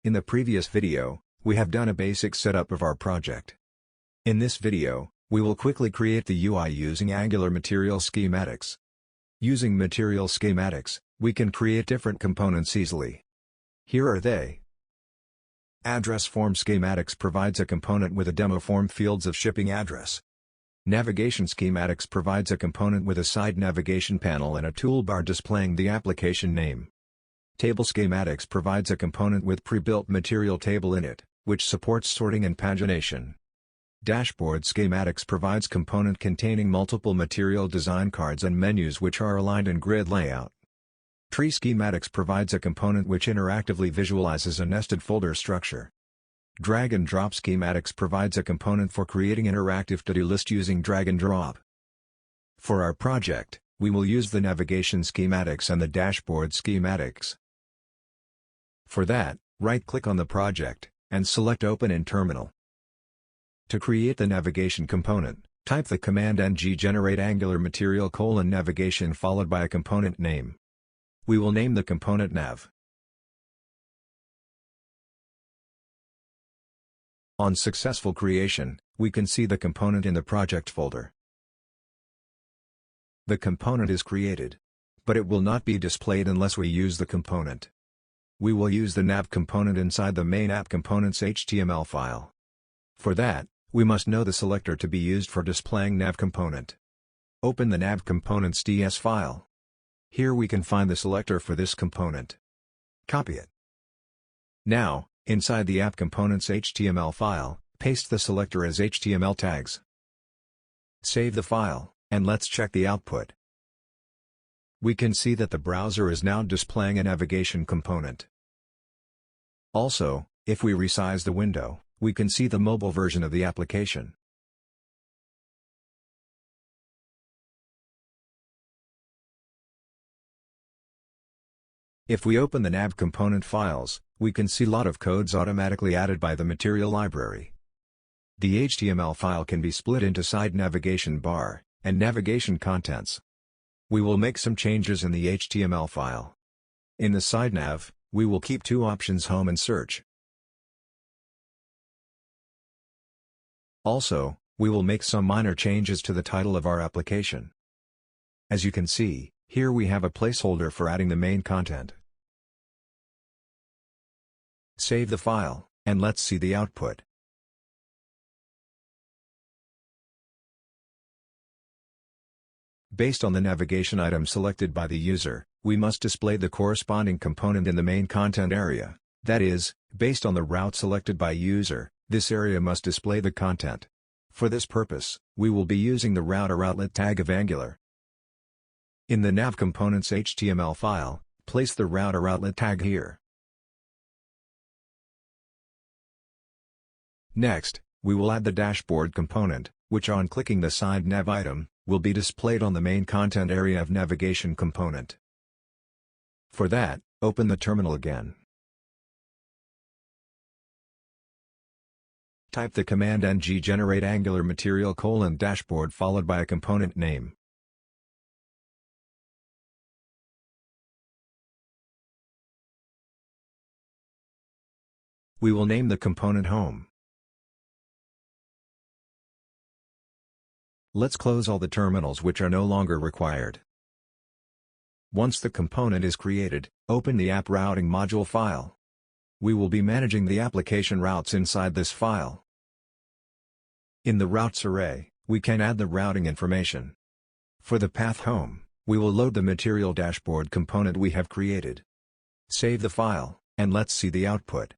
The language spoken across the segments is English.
In the previous video, we have done a basic setup of our project. In this video, we will quickly create the UI using Angular Material Schematics. Using Material Schematics, we can create different components easily. Here are they. Address Form Schematics provides a component with a demo form fields of shipping address. Navigation Schematics provides a component with a side navigation panel and a toolbar displaying the application name. Table Schematics provides a component with pre-built material table in it, which supports sorting and pagination. Dashboard Schematics provides component containing multiple material design cards and menus which are aligned in grid layout. Tree Schematics provides a component which interactively visualizes a nested folder structure. Drag and Drop Schematics provides a component for creating interactive to-do list using drag and drop. For our project, we will use the Navigation Schematics and the Dashboard Schematics. For that, right-click on the project, and select Open in Terminal. To create the navigation component, type the command ng generate Angular Material Navigation followed by a component name. We will name the component nav. On successful creation, we can see the component in the project folder. The component is created, but it will not be displayed unless we use the component. We will use the nav component inside the main app component's HTML file. For that, we must know the selector to be used for displaying nav component. Open the nav component's DS file. Here we can find the selector for this component. Copy it. Now, inside the app component's HTML file, paste the selector as HTML tags. Save the file, and let's check the output. We can see that the browser is now displaying a navigation component. Also, if we resize the window, we can see the mobile version of the application. If we open the nav component files, we can see a lot of codes automatically added by the material library. The HTML file can be split into side navigation bar and navigation contents. We will make some changes in the HTML file. In the side nav, we will keep two options home and search. Also, we will make some minor changes to the title of our application. As you can see, here we have a placeholder for adding the main content. Save the file, and let's see the output. Based on the navigation item selected by the user, we must display the corresponding component in the main content area. That is, based on the route selected by user, this area must display the content. For this purpose, we will be using the router-outlet tag of Angular. In the nav component's HTML file, place the router-outlet tag here. Next, we will add the dashboard component, which on clicking the side nav item, will be displayed on the main content area of navigation component. For that, open the terminal again. Type the command ng generate Angular Material Dashboard followed by a component name. We will name the component Home. Let's close all the terminals which are no longer required. Once the component is created, open the app routing module file. We will be managing the application routes inside this file. In the routes array, we can add the routing information. For the path home, we will load the material dashboard component we have created. Save the file, and let's see the output.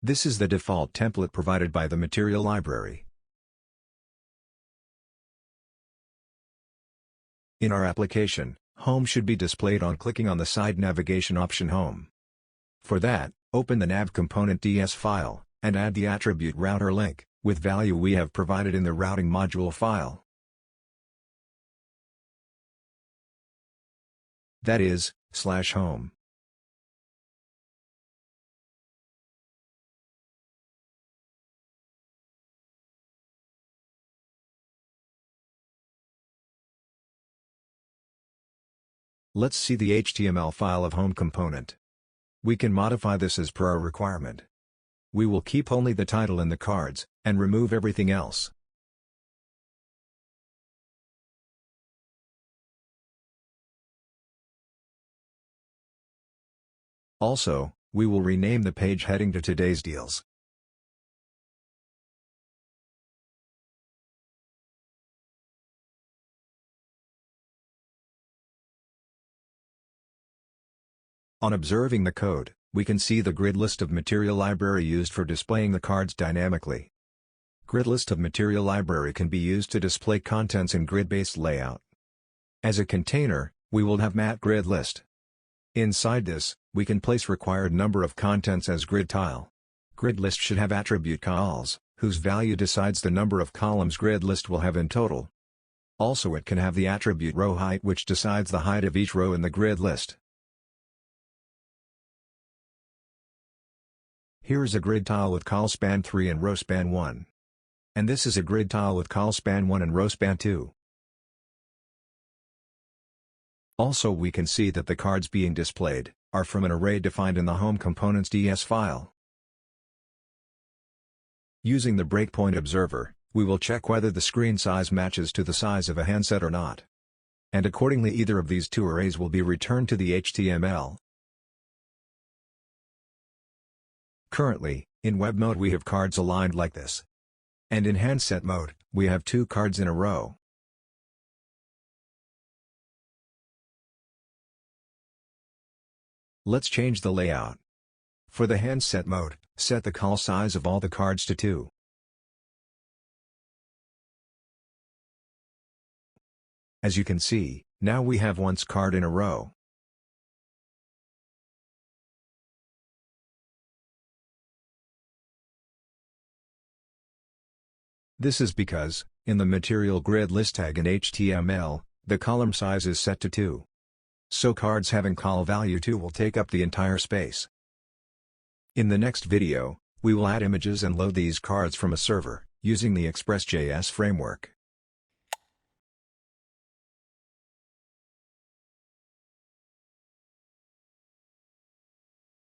This is the default template provided by the material library. In our application, Home should be displayed on clicking on the side navigation option Home. For that, open the nav component DS file, and add the attribute router link, with value we have provided in the routing module file. That is, /home. Let's see the HTML file of home component. We can modify this as per our requirement. We will keep only the title and the cards, and remove everything else. Also, we will rename the page heading to Today's Deals. On observing the code, we can see the grid list of material library used for displaying the cards dynamically. Grid list of material library can be used to display contents in grid-based layout. As a container, we will have mat grid list. Inside this, we can place required number of contents as grid tile. Grid list should have attribute cols, whose value decides the number of columns grid list will have in total. Also it can have the attribute row height, which decides the height of each row in the grid list. Here is a grid tile with col span 3 and row span 1. And this is a grid tile with col span 1 and row span 2. Also we can see that the cards being displayed are from an array defined in the home components DS file. Using the breakpoint observer, we will check whether the screen size matches to the size of a handset or not. And accordingly either of these two arrays will be returned to the HTML. Currently, in web mode we have cards aligned like this. And in handset mode, we have two cards in a row. Let's change the layout. For the handset mode, set the col size of all the cards to 2. As you can see, now we have one card in a row. This is because, in the material grid list tag in HTML, the column size is set to 2. So cards having col value 2 will take up the entire space. In the next video, we will add images and load these cards from a server, using the Express.js framework.